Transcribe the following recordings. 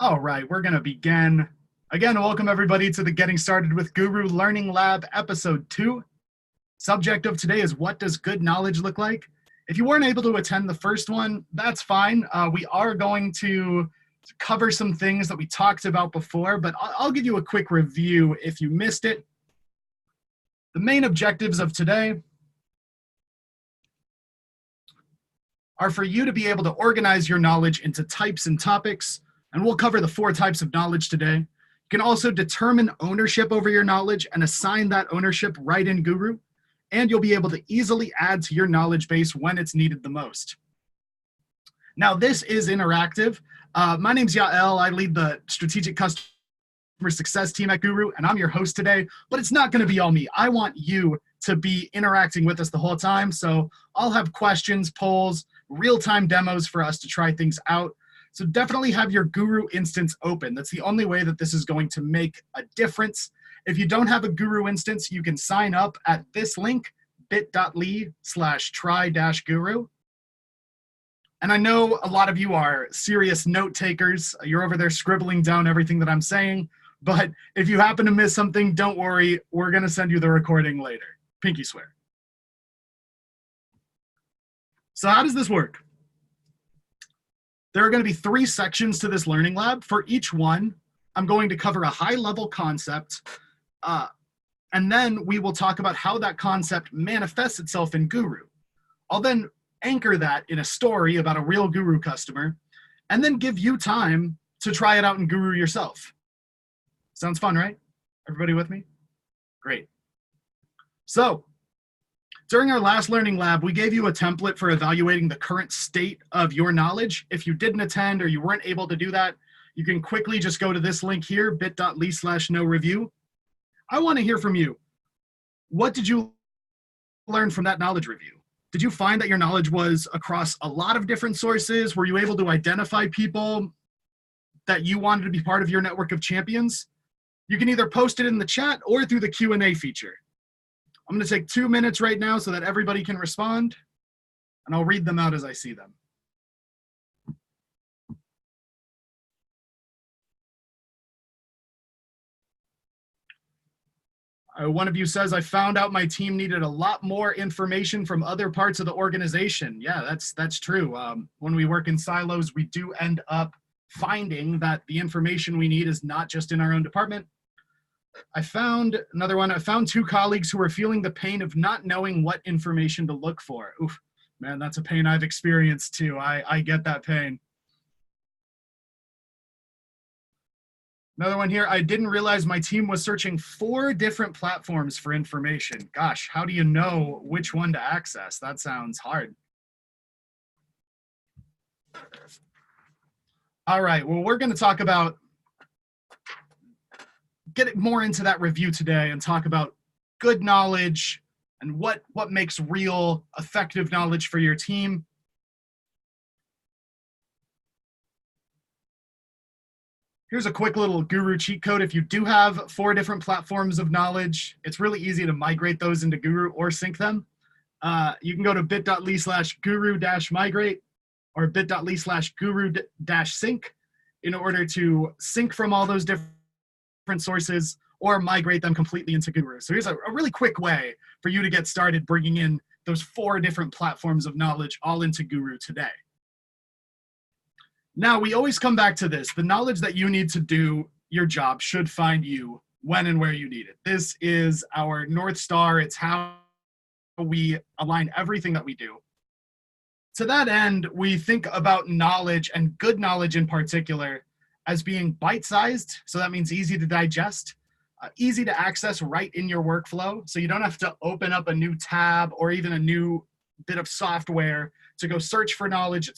All right, we're going to begin. Again, welcome everybody to the Getting Started with Guru Learning Lab, episode 2. Subject of today is, what does good knowledge look like? If you weren't able to attend the first one, that's fine. We are going to cover some things that we talked about before, but I'll give you a quick review if you missed it. The main objectives of today are for you to be able to organize your knowledge into types and topics, and we'll cover the 4 types of knowledge today. You can also determine ownership over your knowledge and assign that ownership right in Guru, and you'll be able to easily add to your knowledge base when it's needed the most. Now, this is interactive. My name's Yael. I lead the strategic customer success team at Guru, and I'm your host today, but it's not going to be all me. I want you to be interacting with us the whole time, so I'll have questions, polls, real-time demos for us to try things out. So definitely have your Guru instance open. That's the only way that this is going to make a difference. If you don't have a Guru instance, you can sign up at this link, bit.ly/try-guru. And I know a lot of you are serious note takers. You're over there scribbling down everything that I'm saying. But if you happen to miss something, don't worry. We're going to send you the recording later. Pinky swear. So how does this work? There are going to be 3 sections to this learning lab. For each one, I'm going to cover a high-level concept, and then we will talk about how that concept manifests itself in Guru. I'll then anchor that in a story about a real Guru customer, and then give you time to try it out in Guru yourself. Sounds fun, right? Everybody with me? Great. So, during our last learning lab, we gave you a template for evaluating the current state of your knowledge. If you didn't attend or you weren't able to do that, you can quickly just go to this link here, bit.ly/no-review. I want to hear from you. What did you learn from that knowledge review? Did you find that your knowledge was across a lot of different sources? Were you able to identify people that you wanted to be part of your network of champions? You can either post it in the chat or through the Q&A feature. I'm going to take 2 minutes right now so that everybody can respond, and I'll read them out as I see them. One of you says, I found out my team needed a lot more information from other parts of the organization. Yeah, that's true. When we work in silos, we do end up finding that the information we need is not just in our own department. I found another one. I found 2 colleagues who were feeling the pain of not knowing what information to look for. Oof, man, that's a pain I've experienced too. I get that pain. Another one here. I didn't realize my team was searching 4 different platforms for information. Gosh, how do you know which one to access? That sounds hard. All right, well, we're going to talk about get more into that review today and talk about good knowledge and what makes real effective knowledge for your team. Here's a quick little Guru cheat code. If you do have 4 different platforms of knowledge, it's really easy to migrate those into Guru or sync them. You can go to bit.ly/guru-migrate or bit.ly/guru-sync in order to sync from all those different sources or migrate them completely into Guru. So here's a really quick way for you to get started bringing in those 4 different platforms of knowledge all into Guru today. Now, we always come back to this. The knowledge that you need to do your job should find you when and where you need it. This is our North Star. It's how we align everything that we do. To that end, we think about knowledge, and good knowledge in particular, as being bite-sized. So that means easy to digest, easy to access right in your workflow. So you don't have to open up a new tab or even a new bit of software to go search for knowledge.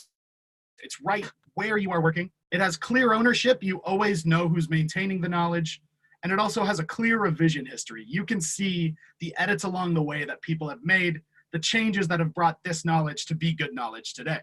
It's right where you are working. It has clear ownership. You always know who's maintaining the knowledge. And it also has a clear revision history. You can see the edits along the way that people have made, the changes that have brought this knowledge to be good knowledge today.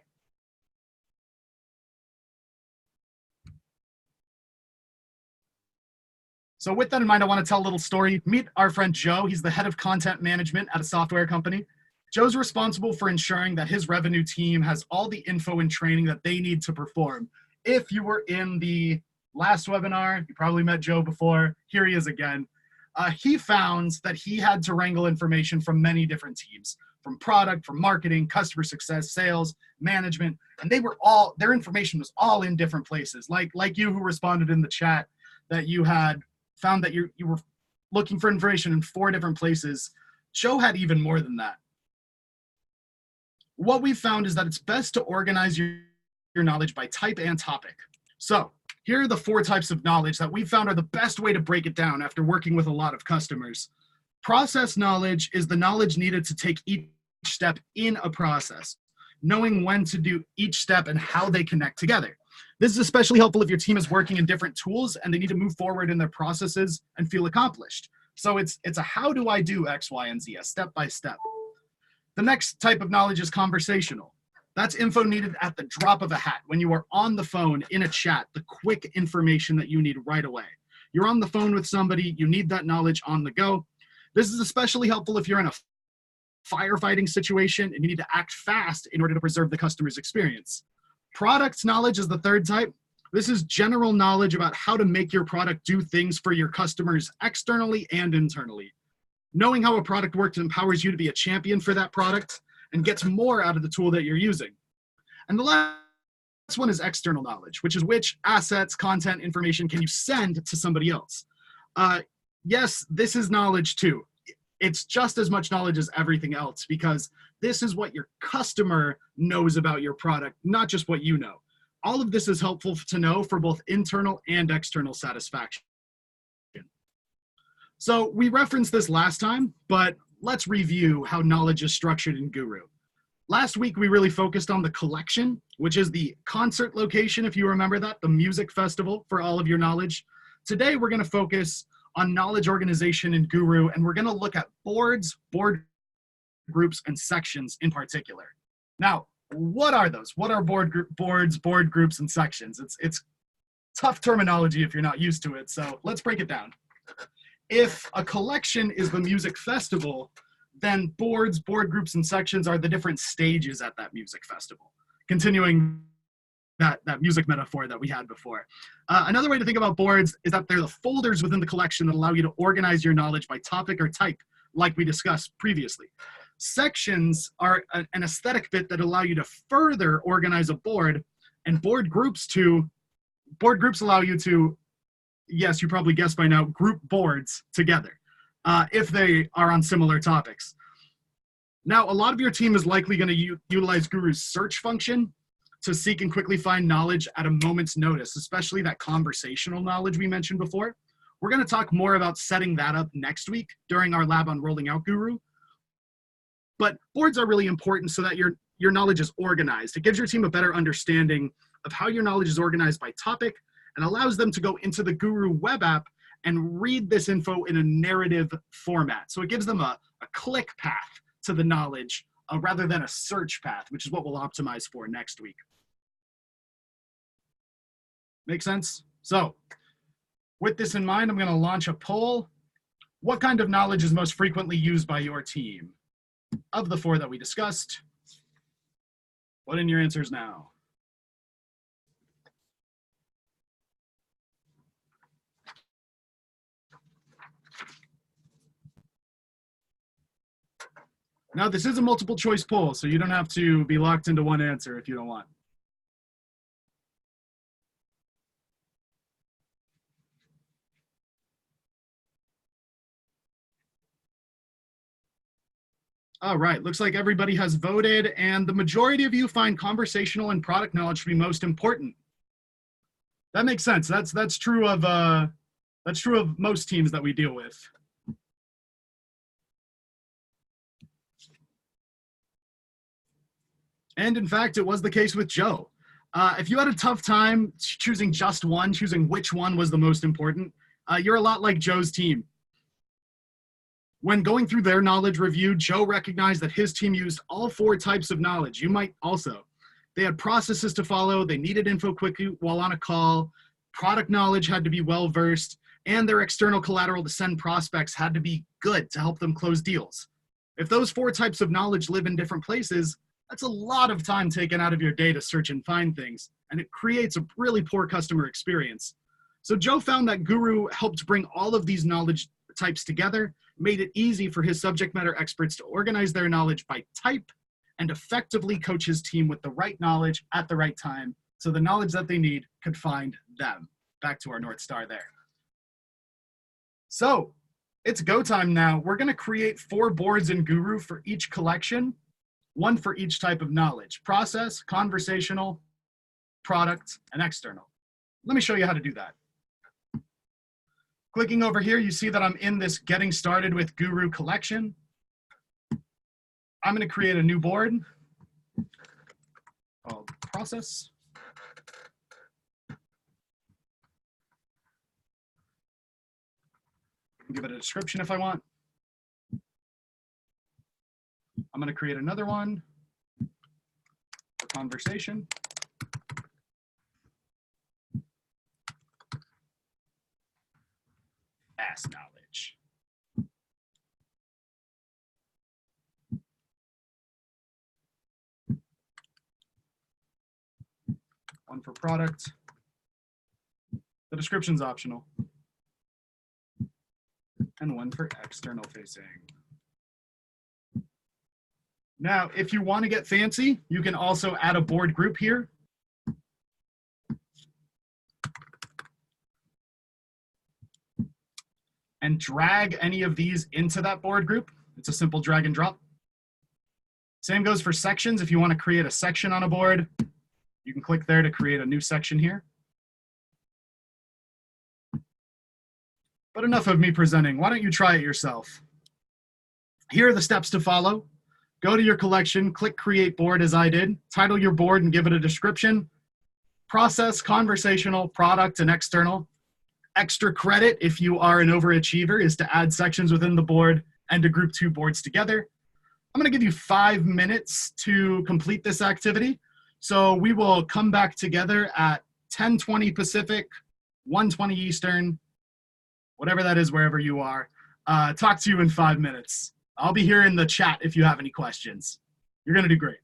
So with that in mind, I want to tell a little story. Meet our friend Joe. He's the head of content management at a software company. Joe's responsible for ensuring that his revenue team has all the info and training that they need to perform. If you were in the last webinar. You probably met Joe before. Here he is again. He found that he had to wrangle information from many different teams, from product, from marketing, customer success, sales, management, and their information was all in different places. Like you who responded in the chat that you had found that you were looking for information in 4 different places. Joe had even more than that. What we found is that it's best to organize your knowledge by type and topic. So here are the 4 types of knowledge that we found are the best way to break it down after working with a lot of customers. Process knowledge is the knowledge needed to take each step in a process, knowing when to do each step and how they connect together. This is especially helpful if your team is working in different tools and they need to move forward in their processes and feel accomplished. So it's a how do I do X, Y, and Z, a step by step. The next type of knowledge is conversational. That's info needed at the drop of a hat. When you are on the phone in a chat, the quick information that you need right away. You're on the phone with somebody, you need that knowledge on the go. This is especially helpful if you're in a firefighting situation and you need to act fast in order to preserve the customer's experience. Product knowledge is the third type. This is general knowledge about how to make your product do things for your customers externally and internally. Knowing how a product works empowers you to be a champion for that product and gets more out of the tool that you're using. And the last one is external knowledge, which is which assets, content, information can you send to somebody else. Yes, this is knowledge too. It's just as much knowledge as everything else because this is what your customer knows about your product, not just what you know. All of this is helpful to know for both internal and external satisfaction. So we referenced this last time, but let's review how knowledge is structured in Guru. Last week, we really focused on the collection, which is the concert location, if you remember that, the music festival for all of your knowledge. Today, we're going to focus on knowledge organization in Guru, and we're going to look at boards, board groups, and sections in particular. Now, what are those? What are boards, board groups, and sections? It's tough terminology if you're not used to it, so let's break it down. If a collection is the music festival, then boards, board groups, and sections are the different stages at that music festival. Continuing that music metaphor that we had before. Another way to think about boards is that they're the folders within the collection that allow you to organize your knowledge by topic or type, like we discussed previously. Sections are an aesthetic bit that allow you to further organize a board, and board groups allow you to, yes, you probably guessed by now, group boards together if they are on similar topics. Now, a lot of your team is likely going to utilize Guru's search function to seek and quickly find knowledge at a moment's notice, especially that conversational knowledge we mentioned before. We're going to talk more about setting that up next week during our lab on rolling out Guru. But boards are really important so that your knowledge is organized. It gives your team a better understanding of how your knowledge is organized by topic and allows them to go into the Guru web app and read this info in a narrative format. So it gives them a click path to the knowledge rather than a search path, which is what we'll optimize for next week. Make sense? So with this in mind, I'm going to launch a poll. What kind of knowledge is most frequently used by your team? Of the 4 that we discussed, put in your answers now. Now, this is a multiple choice poll, so you don't have to be locked into one answer if you don't want. All right, looks like everybody has voted, and the majority of you find conversational and product knowledge to be most important. That makes sense. That's true of most teams that we deal with. And in fact, it was the case with Joe. If you had a tough time choosing just one, choosing which one was the most important, you're a lot like Joe's team. When going through their knowledge review, Joe recognized that his team used all 4 types of knowledge. You might also. They had processes to follow, they needed info quickly while on a call, product knowledge had to be well-versed, and their external collateral to send prospects had to be good to help them close deals. If those 4 types of knowledge live in different places, that's a lot of time taken out of your day to search and find things, and it creates a really poor customer experience. So Joe found that Guru helped bring all of these knowledge types together, made it easy for his subject matter experts to organize their knowledge by type and effectively coach his team with the right knowledge at the right time so the knowledge that they need could find them. Back to our North Star there. So it's go time now. We're going to create 4 boards in Guru for each collection, 1 for each type of knowledge: process, conversational, product, and external. Let me show you how to do that. Clicking over here, you see that I'm in this Getting Started with Guru collection. I'm going to create a new board called Process. Give it a description if I want. I'm going to create another one for Conversation. Vast knowledge. One for product. The description's optional. And one for external facing. Now, if you want to get fancy, you can also add a board group here. And drag any of these into that board group. It's a simple drag and drop. Same goes for sections. If you want to create a section on a board, you can click there to create a new section here. But enough of me presenting. Why don't you try it yourself? Here are the steps to follow. Go to your collection, click Create Board as I did, title your board and give it a description. Process, conversational, product, and external. Extra credit, if you are an overachiever, is to add sections within the board and to group 2 boards together. I'm going to give you 5 minutes to complete this activity. So we will come back together at 10:20 Pacific, 1:20 Eastern, whatever that is, wherever you are. Talk to you in 5 minutes. I'll be here in the chat if you have any questions. You're going to do great.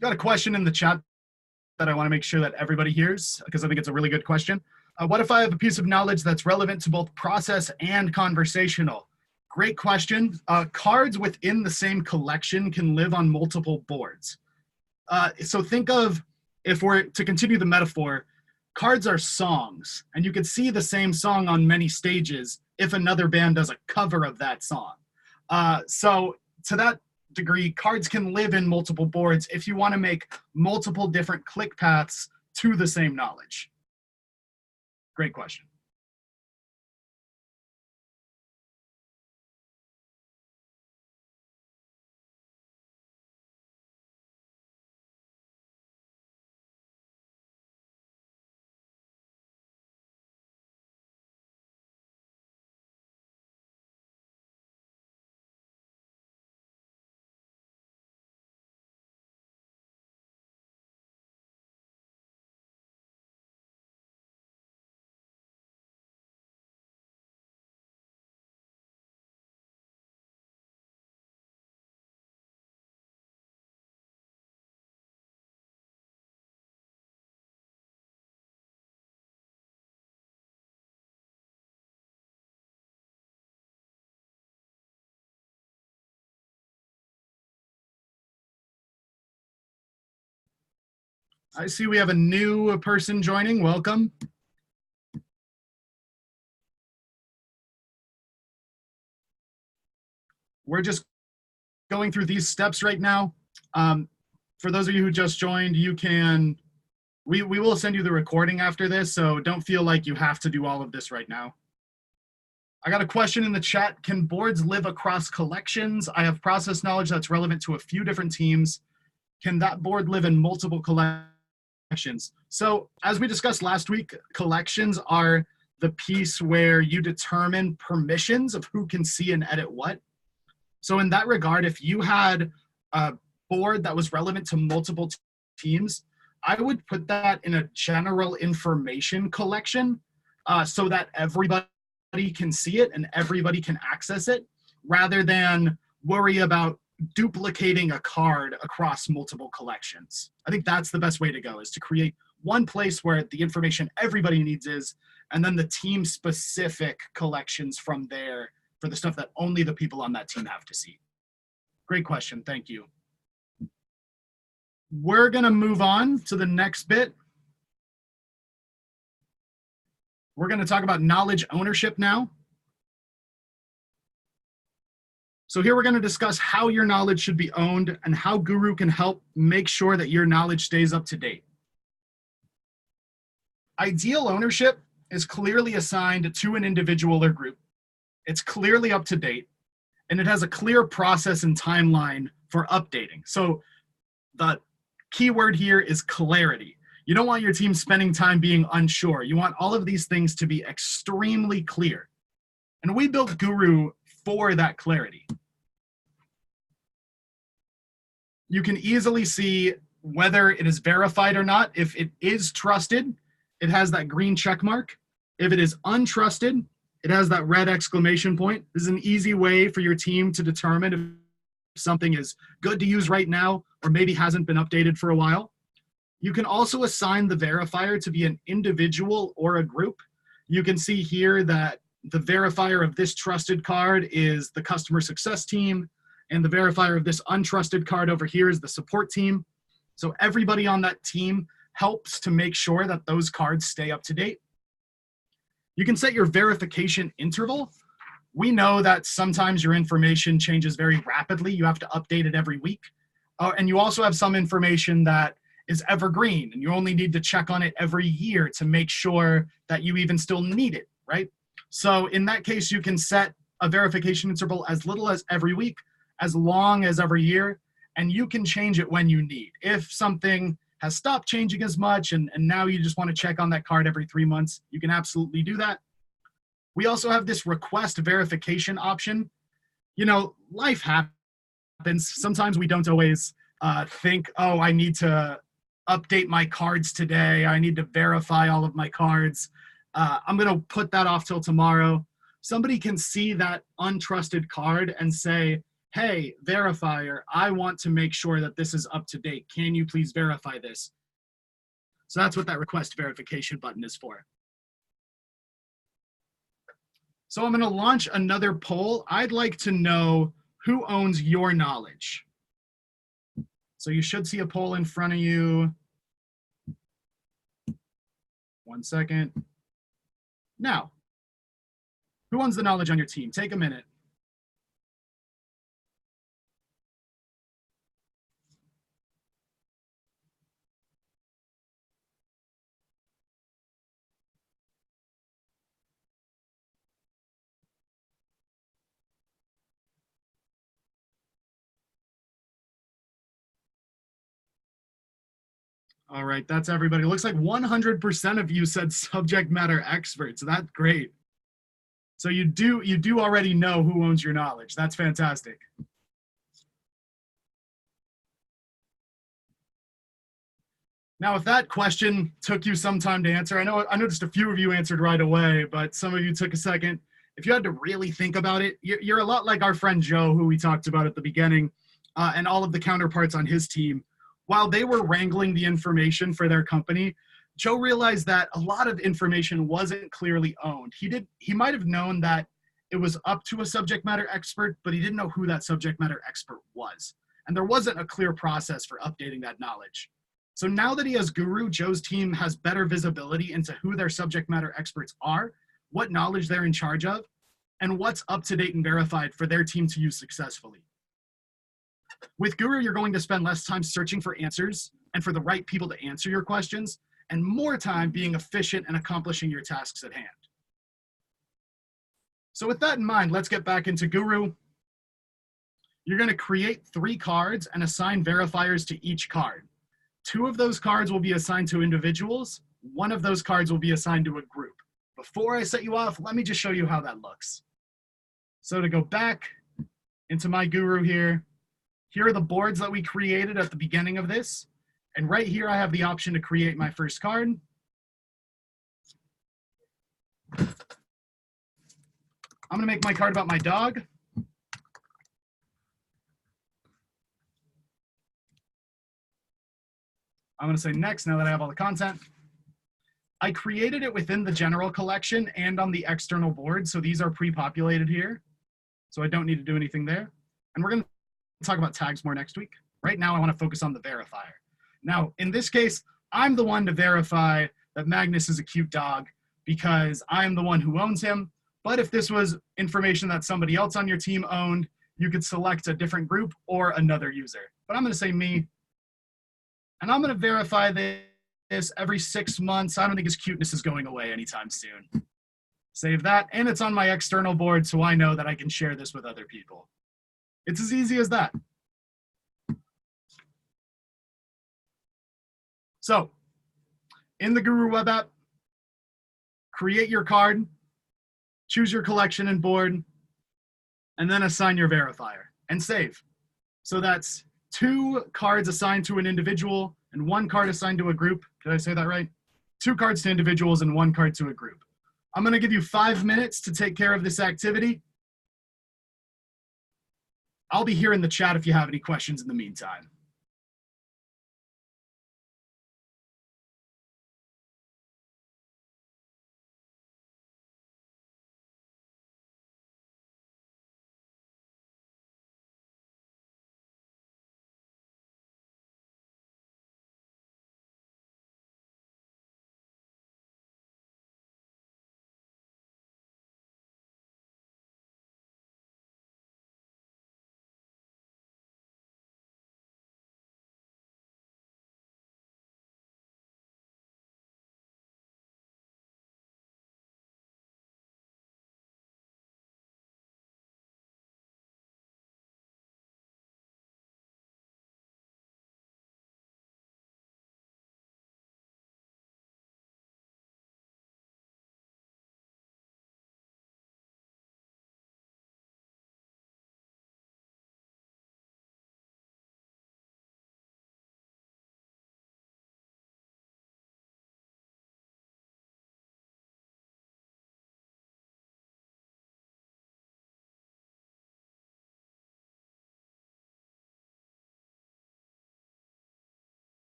Got a question in the chat that I want to make sure that everybody hears, because I think it's a really good question. What if I have a piece of knowledge that's relevant to both process and conversational? Great question. Cards within the same collection can live on multiple boards. So think of, if we're to continue the metaphor, cards are songs, and you could see the same song on many stages if another band does a cover of that song. So to that degree, cards can live in multiple boards if you want to make multiple different click paths to the same knowledge. Great question. I see we have a new person joining. Welcome. We're just going through these steps right now. For those of you who just joined, you can, we will send you the recording after this, so don't feel like you have to do all of this right now. I got a question in the chat. Can boards live across collections? I have process knowledge that's relevant to a few different teams. Can that board live in multiple collections? So as we discussed last week, collections are the piece where you determine permissions of who can see and edit what. So in that regard, if you had a board that was relevant to multiple teams, I would put that in a general information collection so that everybody can see it and everybody can access it, rather than worry about duplicating a card across multiple collections. I think that's the best way to go, is to create one place where the information everybody needs is, and then the team specific collections from there for the stuff that only the people on that team have to see. Great question, thank you. We're gonna move on to the next bit. We're gonna talk about knowledge ownership now. So here we're gonna discuss how your knowledge should be owned and how Guru can help make sure that your knowledge stays up to date. Ideal ownership is clearly assigned to an individual or group. It's clearly up to date, and it has a clear process and timeline for updating. So the key word here is clarity. You don't want your team spending time being unsure. You want all of these things to be extremely clear. And we built Guru for that clarity. You can easily see whether it is verified or not. If it is trusted, it has that green check mark. If it is untrusted, it has that red exclamation point. This is an easy way for your team to determine if something is good to use right now or maybe hasn't been updated for a while. You can also assign the verifier to be an individual or a group. You can see here that the verifier of this trusted card is the customer success team, and the verifier of this untrusted card over here is the support team. So everybody on that team helps to make sure that those cards stay up to date. You can set your verification interval. We know that sometimes your information changes very rapidly. You have to update it every week. And you also have some information that is evergreen, and you only need to check on it every year to make sure that you even still need it, right? So in that case, you can set a verification interval as little as every week, as long as every year, and you can change it when you need. If something has stopped changing as much and now you just want to check on that card every 3 months, you can absolutely do that. We also have this request verification option. You know, life happens. Sometimes we don't always think, oh, I need to update my cards today. I need to verify all of my cards. I'm going to put that off till tomorrow. Somebody can see that untrusted card and say, hey, verifier, I want to make sure that this is up to date. Can you please verify this? So that's what that request verification button is for. So I'm going to launch another poll. I'd like to know who owns your knowledge. So you should see a poll in front of you. 1 second. Now, who owns the knowledge on your team? Take a minute. All right, that's everybody. It looks like 100% of you said subject matter experts. That's great. So you do already know who owns your knowledge. That's fantastic. Now, if that question took you some time to answer, I know just a few of you answered right away, but some of you took a second. If you had to really think about it, you're a lot like our friend Joe, who we talked about at the beginning, and all of the counterparts on his team. While they were wrangling the information for their company, Joe realized that a lot of information wasn't clearly owned. He might have known that it was up to a subject matter expert, but he didn't know who that subject matter expert was. And there wasn't a clear process for updating that knowledge. So now that he has Guru, Joe's team has better visibility into who their subject matter experts are, what knowledge they're in charge of, and what's up to date and verified for their team to use successfully. With Guru, you're going to spend less time searching for answers and for the right people to answer your questions, and more time being efficient and accomplishing your tasks at hand. So with that in mind, let's get back into Guru. You're going to create 3 cards and assign verifiers to each card. 2 of those cards will be assigned to individuals. 1 of those cards will be assigned to a group. Before I set you off, let me just show you how that looks. So to go back into my Guru here are the boards that we created at the beginning of this. And right here, I have the option to create my first card. I'm going to make my card about my dog. I'm going to say next now that I have all the content. I created it within the general collection and on the external board. So these are pre-populated here. So I don't need to do anything there. And we're going to talk about tags more next week. Right now, I want to focus on the verifier. Now, in this case, I'm the one to verify that Magnus is a cute dog because I'm the one who owns him. But if this was information that somebody else on your team owned, you could select a different group or another user. But I'm going to say me. And I'm going to verify this every 6 months. I don't think his cuteness is going away anytime soon. Save that. And it's on my external board, so I know that I can share this with other people. It's as easy as that. So, in the Guru web app, create your card, choose your collection and board, and then assign your verifier and save. So that's 2 cards assigned to an individual and 1 card assigned to a group. Did I say that right? 2 cards to individuals and 1 card to a group. I'm going to give you 5 minutes to take care of this activity. I'll be here in the chat if you have any questions in the meantime.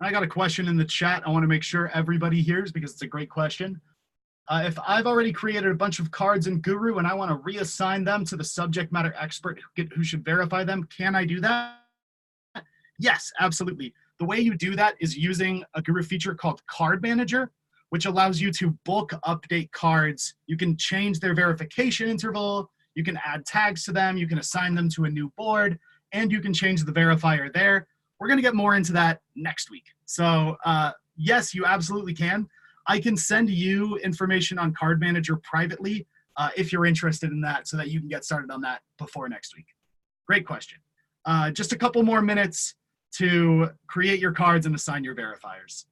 I got a question in the chat I want to make sure everybody hears because it's a great question. If I've already created a bunch of cards in Guru and I want to reassign them to the subject matter expert who should verify them, can I do that? Yes, absolutely. The way you do that is using a Guru feature called Card Manager, which allows you to bulk update cards. You can change their verification interval, you can add tags to them, you can assign them to a new board, and you can change the verifier there. We're going to get more into that next week. So yes, you absolutely can. I can send you information on Card Manager privately if you're interested in that so that you can get started on that before next week. Great question. Just a couple more minutes to create your cards and assign your verifiers.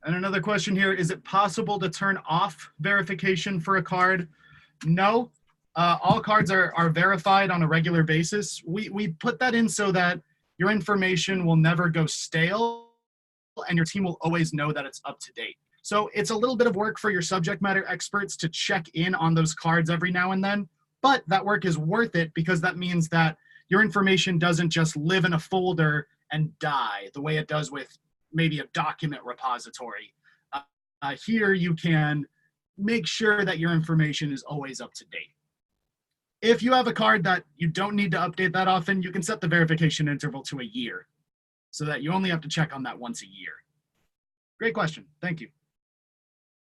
And another question here, is it possible to turn off verification for a card? No. All cards are verified on a regular basis. We put that in so that your information will never go stale and your team will always know that it's up to date. So it's a little bit of work for your subject matter experts to check in on those cards every now and then, but that work is worth it because that means that your information doesn't just live in a folder and die the way it does with maybe a document repository. Here you can make sure that your information is always up to date. If you have a card that you don't need to update that often, you can set the verification interval to a year so that you only have to check on that once a year. Great question. Thank you.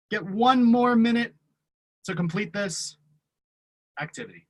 Get 1 more minute to complete this activity.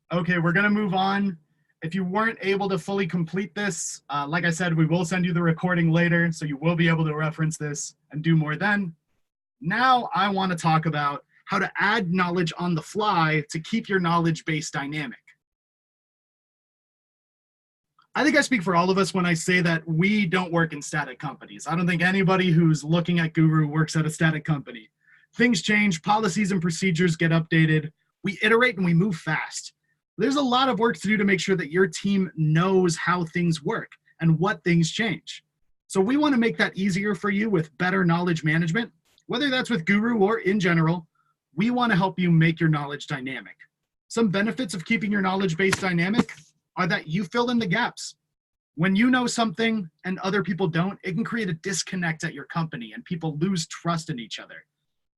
Okay, we're gonna move on. If you weren't able to fully complete this, like I said, we will send you the recording later, so you will be able to reference this and do more then. Now I want to talk about how to add knowledge on the fly to keep your knowledge base dynamic. I think I speak for all of us when I say that we don't work in static companies. I don't think anybody who's looking at Guru works at a static company. Things change, policies and procedures get updated. We iterate and we move fast. There's a lot of work to do to make sure that your team knows how things work and what things change. So we want to make that easier for you with better knowledge management, whether that's with Guru or in general. We want to help you make your knowledge dynamic. Some benefits of keeping your knowledge base dynamic are that you fill in the gaps. When you know something and other people don't, it can create a disconnect at your company and people lose trust in each other.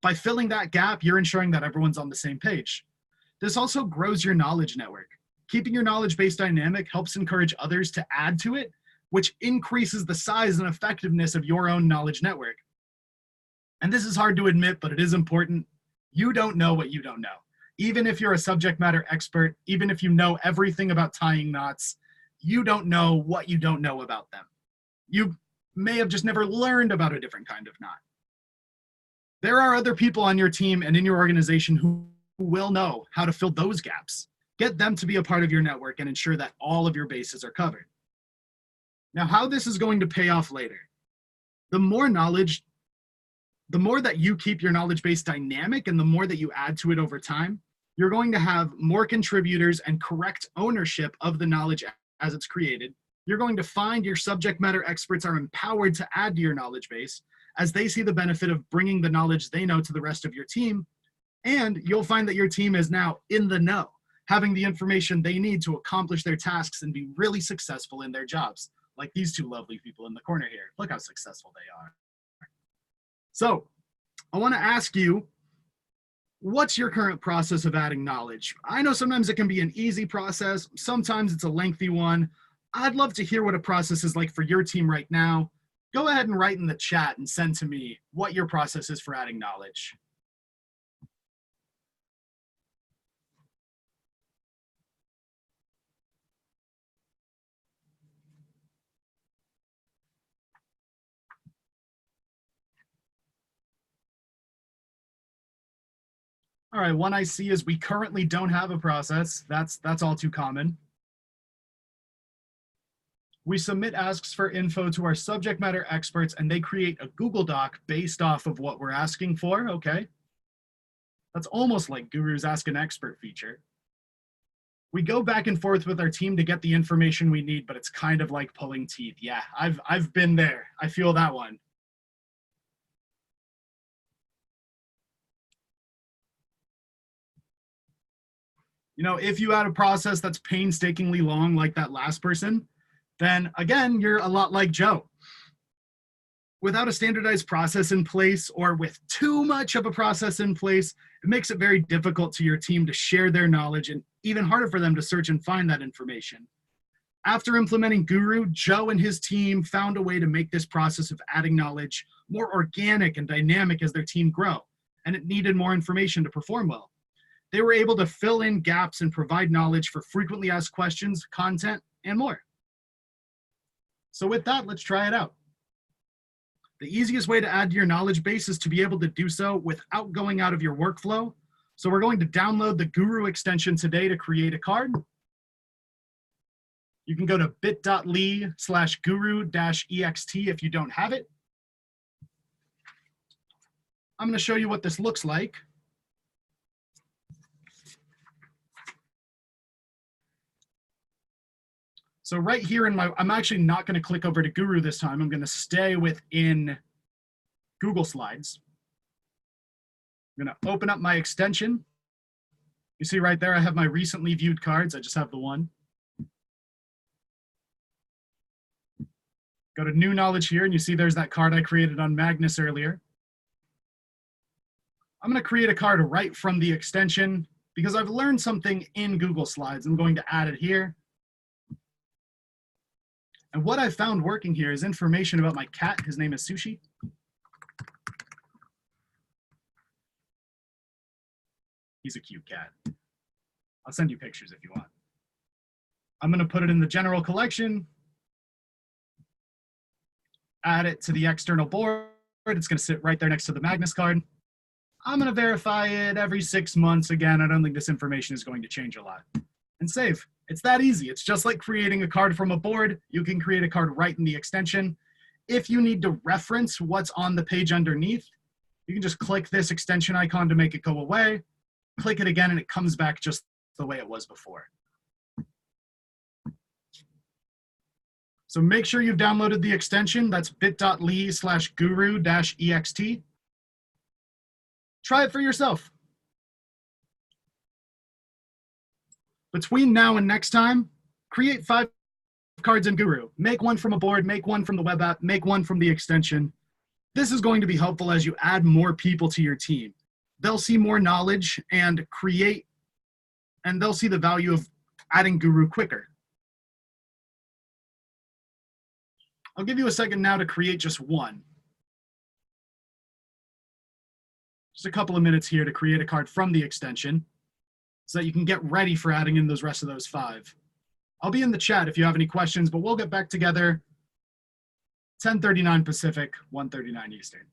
By filling that gap, you're ensuring that everyone's on the same page. This also grows your knowledge network. Keeping your knowledge base dynamic helps encourage others to add to it, which increases the size and effectiveness of your own knowledge network. And this is hard to admit, but it is important. You don't know what you don't know. Even if you're a subject matter expert, even if you know everything about tying knots, you don't know what you don't know about them. You may have just never learned about a different kind of knot. There are other people on your team and in your organization who will know how to fill those gaps. Get them to be a part of your network and ensure that all of your bases are covered. Now, how this is going to pay off later. The more knowledge, the more that you keep your knowledge base dynamic and the more that you add to it over time, you're going to have more contributors and correct ownership of the knowledge as it's created. You're going to find your subject matter experts are empowered to add to your knowledge base as they see the benefit of bringing the knowledge they know to the rest of your team. And you'll find that your team is now in the know, having the information they need to accomplish their tasks and be really successful in their jobs, like these two lovely people in the corner here. Look how successful they are. So I want to ask you, what's your current process of adding knowledge? I know sometimes it can be an easy process. Sometimes it's a lengthy one. I'd love to hear what a process is like for your team right now. Go ahead and write in the chat and send to me what your process is for adding knowledge. All right, one I see is we currently don't have a process. That's all too common. We submit asks for info to our subject matter experts and they create a Google Doc based off of what we're asking for. Okay. That's almost like Guru's Ask an Expert feature. We go back and forth with our team to get the information we need, but it's kind of like pulling teeth. Yeah, I've been there. I feel that one. You know, if you had a process that's painstakingly long like that last person, then again, you're a lot like Joe. Without a standardized process in place, or with too much of a process in place, it makes it very difficult to your team to share their knowledge and even harder for them to search and find that information. After implementing Guru, Joe and his team found a way to make this process of adding knowledge more organic and dynamic as their team grew, and it needed more information to perform well. They were able to fill in gaps and provide knowledge for frequently asked questions, content, and more. So with that, let's try it out. The easiest way to add to your knowledge base is to be able to do so without going out of your workflow. So we're going to download the Guru extension today to create a card. You can go to bit.ly/guru-ext if you don't have it. I'm going to show you what this looks like. So right here I'm actually not going to click over to Guru this time. I'm going to stay within Google Slides. I'm going to open up my extension. You see right there, I have my recently viewed cards. I just have the one. Go to new knowledge here, and you see there's that card I created on Magnus earlier. I'm going to create a card right from the extension because I've learned something in Google Slides. I'm going to add it here. And what I found working here is information about my cat. His name is Sushi. He's a cute cat. I'll send you pictures if you want. I'm going to put it in the general collection, add it to the external board. It's going to sit right there next to the Magnus card. I'm going to verify it every 6 months. Again, I don't think this information is going to change a lot. And save. It's that easy. It's just like creating a card from a board. You can create a card right in the extension. If you need to reference what's on the page underneath, you can just click this extension icon to make it go away. Click it again and it comes back just the way it was before. So make sure you've downloaded the extension. That's bit.ly/guru-ext. Try it for yourself. Between now and next time, create 5 cards in Guru. Make one from a board, make one from the web app, make one from the extension. This is going to be helpful as you add more people to your team. They'll see more knowledge and they'll see the value of adding Guru quicker. I'll give you a second now to create just one. Just a couple of minutes here to create a card from the extension so that you can get ready for adding in those rest of those 5. I'll be in the chat if you have any questions, but we'll get back together 10:39 Pacific, 1:39 Eastern.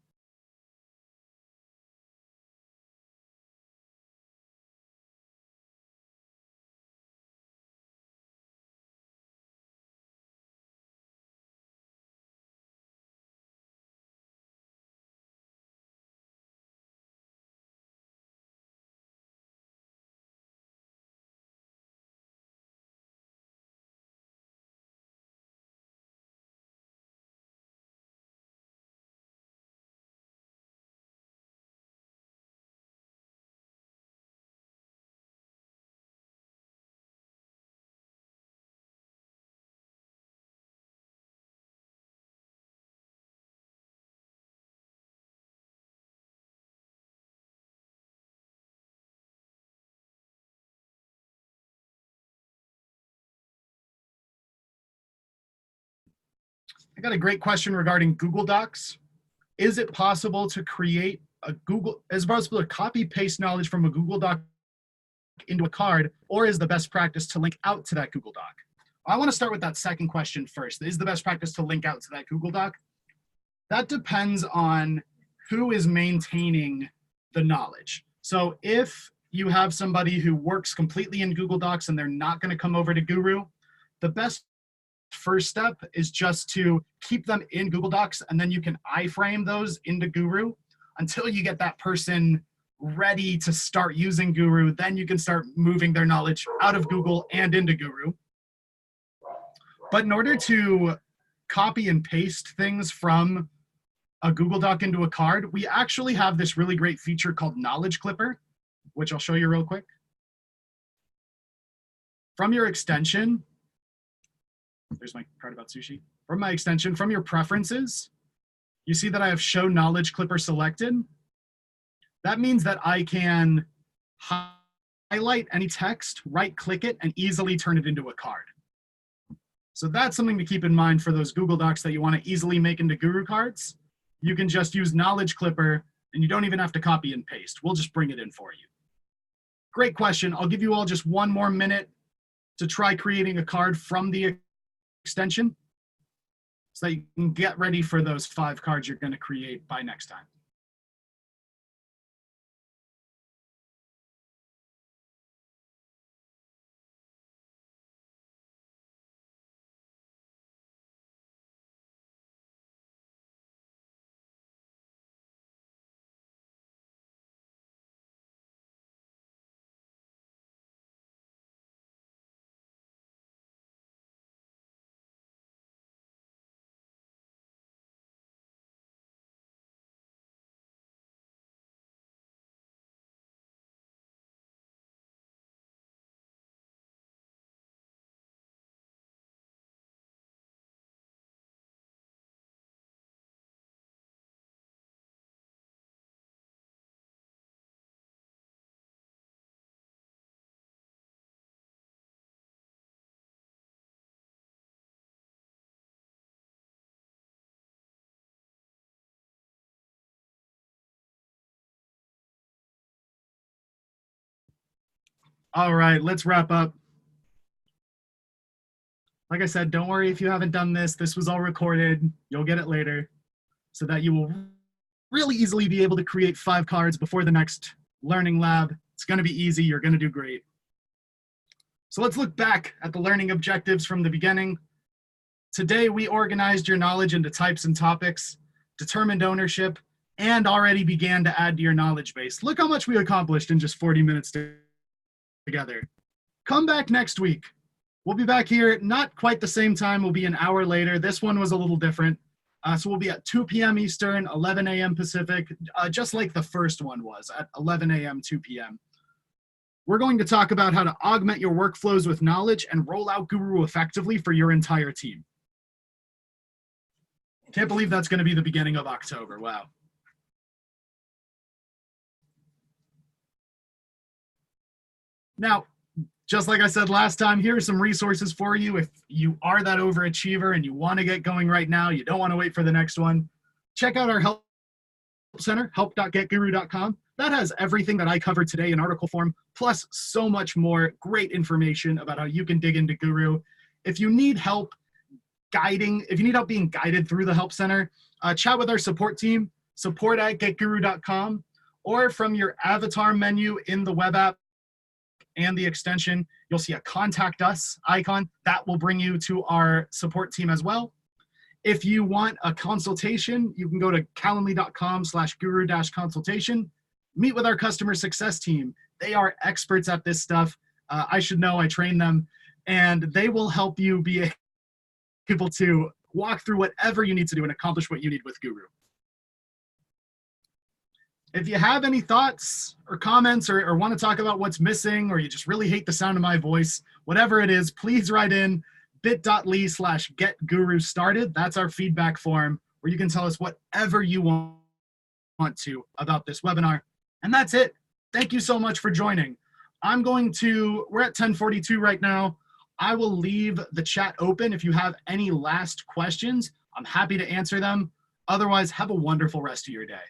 I got a great question regarding Google Docs. Is it possible to create is it possible to copy paste knowledge from a Google Doc into a card, or is the best practice to link out to that Google Doc? I want to start with that second question first. Is the best practice to link out to that Google Doc? That depends on who is maintaining the knowledge. So if you have somebody who works completely in Google Docs and they're not going to come over to Guru, the best first step is just to keep them in Google Docs, and then you can iframe those into Guru until you get that person ready to start using Guru. Then you can start moving their knowledge out of Google and into Guru. But in order to copy and paste things from a Google Doc into a card, we actually have this really great feature called Knowledge Clipper, which I'll show you real quick. From your extension, there's my part about sushi. From my extension, from your preferences, you see that I have show knowledge clipper selected. That means that I can highlight any text, right click it, and easily turn it into a card. So that's something to keep in mind for those Google Docs that you want to easily make into Guru cards. You can just use knowledge clipper and you don't even have to copy and paste. We'll just bring it in for you. Great question. I'll give you all just one more minute to try creating a card from the extension so that you can get ready for those 5 cards you're going to create by next time. All right, let's wrap up. Like I said, don't worry if you haven't done this. This was all recorded. You'll get it later so that you will really easily be able to create 5 cards before the next learning lab. It's going to be easy. You're going to do great. So let's look back at the learning objectives from the beginning. Today, we organized your knowledge into types and topics, determined ownership, and already began to add to your knowledge base. Look how much we accomplished in just 40 minutes together. Come back next week. We'll be back here, not quite the same time. We'll be an hour later. This one was a little different. So we'll be at 2 p.m. Eastern, 11 a.m. Pacific, just like the first one was at 11 a.m., 2 p.m. We're going to talk about how to augment your workflows with knowledge and roll out Guru effectively for your entire team. Can't believe that's going to be the beginning of October. Wow. Now, just like I said last time, here are some resources for you. If you are that overachiever and you want to get going right now, you don't want to wait for the next one, check out our help center, help.getguru.com. That has everything that I covered today in article form, plus so much more great information about how you can dig into Guru. If you need help if you need help being guided through the help center, chat with our support team, support@getguru.com, or from your avatar menu in the web app and the extension, you'll see a contact us icon that will bring you to our support team as well. If you want a consultation, you can go to calendly.com/guru-consultation. Meet with our customer success team. They are experts at this stuff. I should know, I train them, and they will help you be able to walk through whatever you need to do and accomplish what you need with Guru. If you have any thoughts or comments or want to talk about what's missing, or you just really hate the sound of my voice, whatever it is, please write in bit.ly/getgurustarted. That's our feedback form where you can tell us whatever you want to about this webinar. And that's it. Thank you so much for joining. We're at 10:42 right now. I will leave the chat open. If you have any last questions, I'm happy to answer them. Otherwise, have a wonderful rest of your day.